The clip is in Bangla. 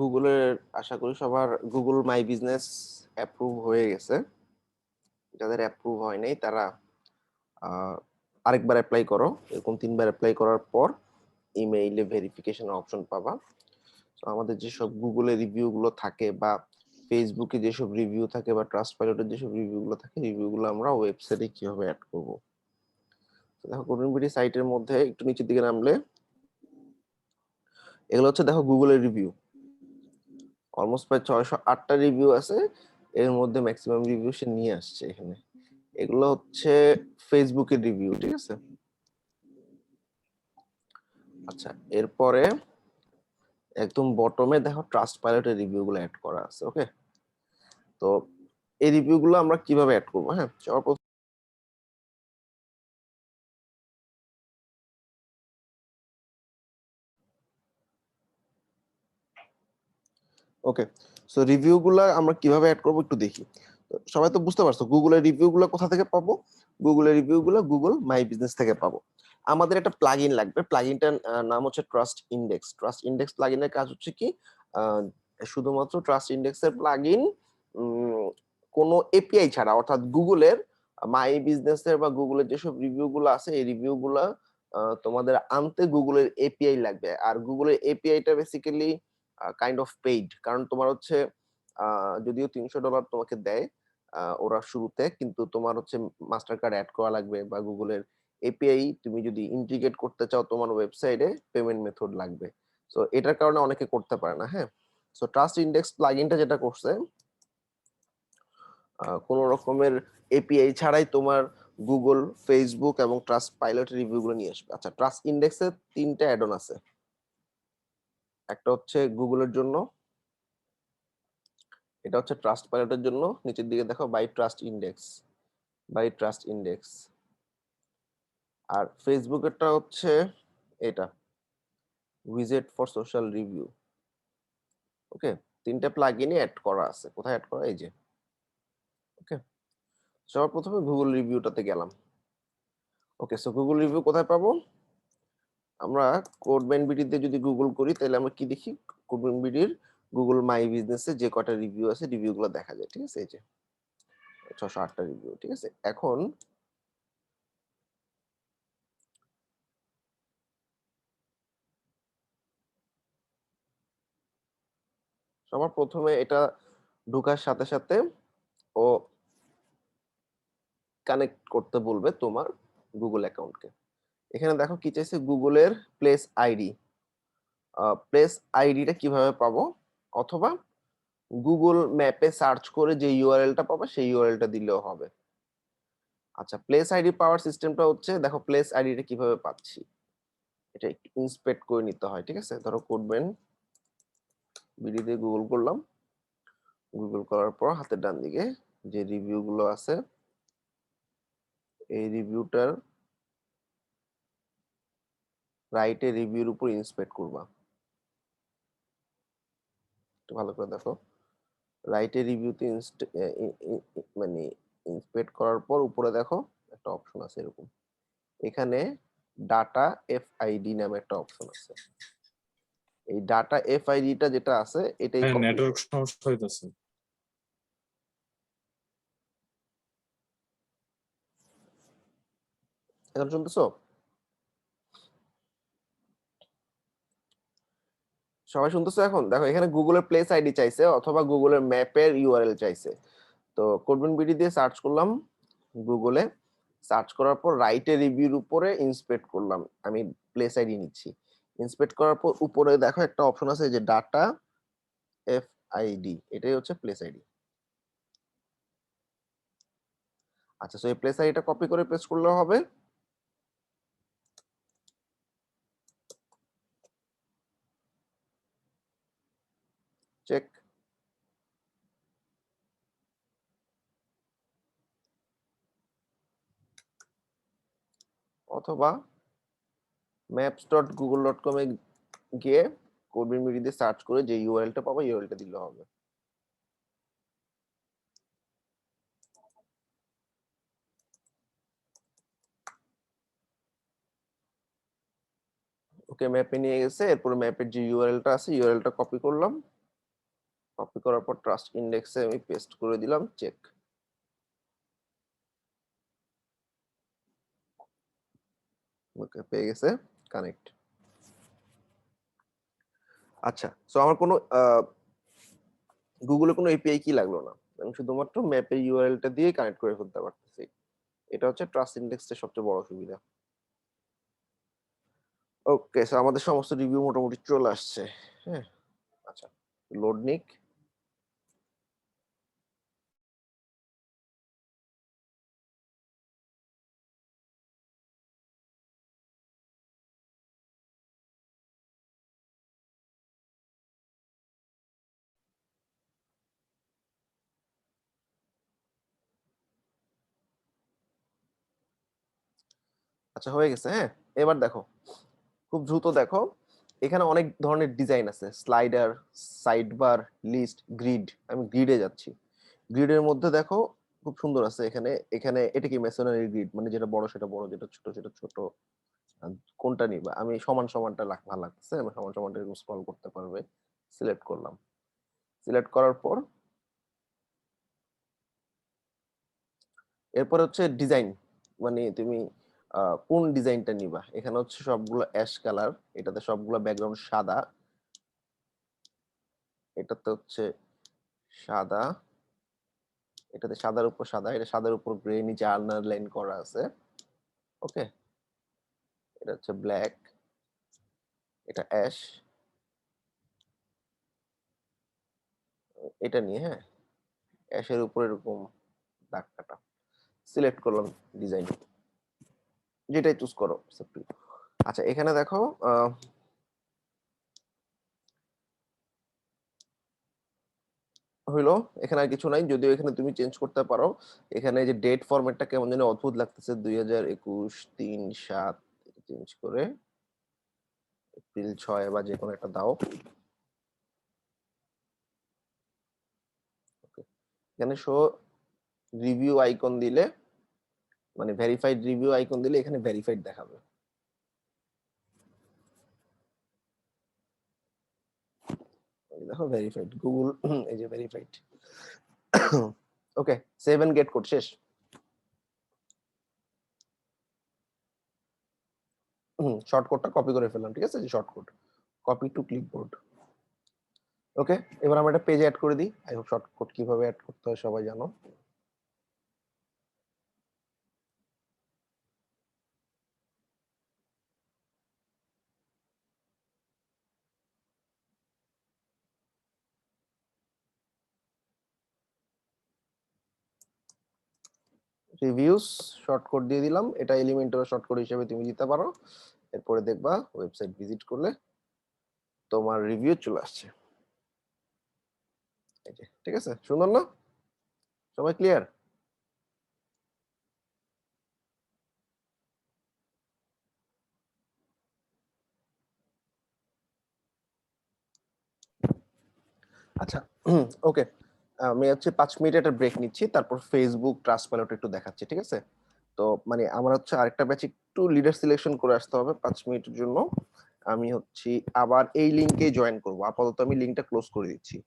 গুগলের আশা করি সবার গুগল মাই বিজনেস অ্যাপ্রুভ হয়ে গেছে। যাদের অ্যাপ্রুভ হয় নাই তারা আরেকবার অ্যাপ্লাই করো। এরকম ৩ বার অ্যাপ্লাই করার পর ইমেইলে ভেরিফিকেশন অপশন পাবা। তো আমাদের যেসব গুগলের রিভিউ গুলো থাকে বা ফেসবুকে যেসব রিভিউ থাকে বা ট্রাস্টপাইলটের যেসব রিভিউ গুলো থাকে, রিভিউ গুলো আমরা ওয়েবসাইটে কিভাবে অ্যাড করব। তো দেখো কোডবিডি সাইটের মধ্যে একটু নিচের দিকে নামলে এগুলো হচ্ছে দেখো গুগলের রিভিউ। অলমোস্ট প্রায় ৬০৮টা রিভিউ আছে, এর মধ্যে ম্যাক্সিমাম রিভিউ সে নিয়ে আসছে এখানে। এগুলো হচ্ছে ফেসবুকের রিভিউ, ঠিক আছে। আচ্ছা, এরপরে একদম বটমে দেখো ট্রাস্ট পাইলটের রিভিউ গুলো অ্যাড করা আছে। ওকে, তো এই রিভিউ গুলো আমরা কিভাবে অ্যাড করবো? হ্যাঁ, ওকে, সো রিভিউ গুলা আমরা কিভাবে অ্যাড করবো একটু দেখি। সবাই তো বুঝতে পারছো গুগলের রিভিউ গুলো কোথা থেকে পাবো। গুগলের রিভিউ গুলো গুগল মাই বিজনেস থেকে পাবো। আমাদের একটা প্লাগইন লাগবে। প্লাগইনটার নাম হচ্ছে ট্রাস্ট ইন্ডেক্স। ট্রাস্ট ইন্ডেক্স প্লাগইনের কাজ হচ্ছে কি, শুধুমাত্র ট্রাস্ট ইন্ডেক্সের প্লাগইন কোনো এপিআই ছাড়া, অর্থাৎ গুগলের মাই বিজনেসের বা গুগলের যেসব রিভিউ গুলো আছে এই রিভিউ গুলা তোমাদের আনতে গুগলের এপিআই লাগবে। আর গুগলের এপিআইটা বেসিক্যালি কাইন্ড অফ পেইড, কারণ তোমার হচ্ছে যদিও $300 তোমাকে দেয় ওরা শুরুতে, কিন্তু তোমার হচ্ছে মাস্টার কার্ড অ্যাড করা লাগবে বা গুগলের এপিআই তুমি যদি ইন্টিগ্রেট করতে চাও তোমার ওয়েবসাইটে পেমেন্ট মেথড লাগবে। সো এটার কারণে অনেকে করতে পারে না। হ্যাঁ, সো ট্রাস্ট ইন্ডেক্স প্লাগইনটা যেটা করছে, কোন রকমের এপিআই ছাড়াই তোমার গুগল, ফেসবুক এবং ট্রাস্ট পাইলট রিভিউ গুলো নিয়ে আসবে। আচ্ছা, ট্রাস্ট ইন্ডেক্সে 3টা অ্যাড অন আছে। একটা হচ্ছে গুগলের জন্য, এটা হচ্ছে ট্রাস্ট পাইলটের জন্য। নিচের দিকে দেখো by trust index, by trust index. আর ফেসবুকেরটা হচ্ছে এটা, উইজেট ফর সোশ্যাল রিভিউ। ওকে, 3টে প্লাগইনই অ্যাড করা আছে। কোথায় অ্যাড করা? এই যে। ওকে, সবার প্রথমে গুগল রিভিউটাতে গেলাম। ওকে, সো গুগল রিভিউ কোথায় পাবো? আমরা কোডম্যান বিডিতে যদি গুগল করি তাহলে আমরা কি দেখি? কোডম্যান বিডির গুগল মাই বিজনেসে যে কটা রিভিউ আছে রিভিউ গুলো দেখা যায়, ঠিক আছে। এই যে ৬০৮টা রিভিউ, ঠিক আছে। এখন সবার প্রথমে এটা ঢোকার সাথে সাথে ও কানেক্ট করতে বলবে তোমার গুগল অ্যাকাউন্টকে। এখানে দেখো কি চাইছে, গুগলের প্লেস আইডি। প্লেস আইডিটা কিভাবে পাবো? অথবা গুগল ম্যাপে সার্চ করে যে ইউআরএলটা পাবো সেই ইউআরএলটা দিলেও হবে। আচ্ছা, প্লেস আইডি পাওয়ার সিস্টেমটা হচ্ছে, দেখো প্লেস আইডিটা কিভাবে পাচ্ছি এটা একটু ইন্সপেক্ট করে নিতে হয়, ঠিক আছে। ধরো কোডম্যান বিডি দিয়ে গুগল করলাম। গুগল করার পর হাতের ডান দিকে যে রিভিউ গুলো আছে এই রিভিউটার রাইটে রিভিউর উপর ইন্সপেক্ট করবা। একটু ভালো করে দেখো, রাইটে রিভিউতে মানে ইন্সপেক্ট করার পর উপরে দেখো একটা অপশন আছে এরকম, এখানে ডাটা এফআইডি নামে একটা অপশন আছে। এই ডাটা এফআইডিটা যেটা আছে এটাই হ্যাঁ, নেটওয়ার্ক সমস্যা হইতাছে। এখন শুনতেছো? সবাই শুনতেছো? এখন দেখো এখানে গুগলের প্লেস আইডি চাইছে অথবা গুগলের ম্যাপের ইউআরএল চাইছে। তো কোডবিন বিডি দিয়ে সার্চ করলাম গুগলে। সার্চ করার পর রাইটে রিভিউর উপরে ইন্সপেক্ট করলাম। আমি প্লেস আইডি নিচ্ছি। ইন্সপেক্ট করার পর উপরে দেখো একটা অপশন আছে যে ডাটা এফআইডি, এটাই হচ্ছে প্লেস আইডি। আচ্ছা, সো এই প্লেস আইডিটা কপি করে পেস্ট করলে হবে। চেক। অথবা maps.google.com এ গিয়ে কোডবিন বিডি দিয়ে সার্চ করে যে ইউআরএলটা পাবো ইউআরএলটা দিলে হবে। ওকে, ম্যাপে নিয়ে গেছে। এরপরে ম্যাপের যে ইউআরএলটা আছে ইউআরএলটা কপি করলাম। কপি করার পর ট্রাস্ট ইন্ডেক্সে আমি পেস্ট করে দিলাম, চেক। ওকে, পেয়ে গেছে, কানেক্ট। আচ্ছা, সো আমার কোনো গুগলে কোনো এপিআই কি লাগলো না, আমি শুধুমাত্র ম্যাপের ইউআরএলটা দিয়ে কানেক্ট করে ফেলতে পারতেছি। এটা হচ্ছে ট্রাস্ট ইন্ডেক্সের সবচেয়ে বড় সুবিধা। ওকে, সো আমাদের সমস্ত রিভিউ মোটামুটি চলে আসছে। হ্যাঁ, আচ্ছা, লোড নিক। আচ্ছা, হয়ে গেছে। হ্যাঁ, এবার দেখো, খুব দ্রুত দেখো, এখানে অনেক ধরনের ডিজাইন আছে, slider, side bar, list, grid. আমি গ্রিডে যাচ্ছি। গ্রিডের মধ্যে দেখো খুব সুন্দর আছে এখানে। এখানে এটা কি মেসোনারি গ্রিড, মানে যেটা বড় সেটা বড়, যেটা ছোট সেটা ছোট। কোনটা নিবা? আমি সমান সমানটা ভালো লাগছে, আমি সমান সমানটা এরকম স্ক্রল করতে পারবে। সিলেক্ট করলাম। সিলেক্ট করার পর এরপর হচ্ছে ডিজাইন, মানে তুমি কোন ডিজাইনটা নিবা। এখানে হচ্ছে সবগুলো অ্যাশ কালার, এটাতে সবগুলো ব্যাকগ্রাউন্ড সাদা, এটাতে হচ্ছে সাদা, এটাতে সাদার উপর সাদা, এটা সাদার উপর গ্রে, নিচে আন্ডারলাইন করা আছে। ওকে, এটা হচ্ছে ব্ল্যাক, এটা অ্যাশ, এটা নিয়ে, হ্যাঁ, অ্যাশের উপর এরকম দাগ কাটা। সিলেক্ট করলাম ডিজাইন, যেটাই চুজ করো। আচ্ছা, এখানে দেখো হইলো, এখানে আর কিছু নাই, যদিও এখানে তুমি চেঞ্জ করতে পারো। এখানে যে ডেট ফরম্যাটটা কেমন যেন অদ্ভুত লাগতেছে, 2021 3/7, চেঞ্জ করে এপ্রিল 6 বা যে কোনো একটা দাও। এখানে শো রিভিউ আইকন দিলে, মানে ভেরিফাইড রিভিউ আইকন দিলে এখানে ভেরিফাইড দেখাবে। দেখো ভেরিফাইড গুগল, এই যে verified. Okay, save and get code শেষ। শর্টকাটটা কপি করে ফেললাম, ঠিক আছে, যে shortcut copy to clipboard. Okay, এবার আমরা একটা পেজে অ্যাড করে দিই। আই হোপ শর্টকাট কিভাবে অ্যাড করতে হয় সবাই জানো। রিভিউস শর্টকাট দিয়ে দিলাম, এটা এলিমেন্টর শর্টকাট হিসেবে তুমি দিতে পারো। এরপরে দেখবা ওয়েবসাইট ভিজিট করলে তোমার রিভিউ চলে আসছে। এই যে, ঠিক আছে, সুন্দর না? সবাই ক্লিয়ার? আচ্ছা, ওকে, আমি হচ্ছে 5 মিনিট একটা ব্রেক নিচ্ছি, তারপর ফেসবুক ট্রাস্ট পাইলট একটু দেখাচ্ছি, ঠিক আছে? তো মানে আমার হচ্ছে আরেকটা ব্যাচ একটু লিডার সিলেকশন করে আসতে হবে 5 মিনিটের জন্য। আমি হচ্ছে আবার এই লিংকে জয়েন করব। আপাতত আমি লিংকটা ক্লোজ করে দিচ্ছি।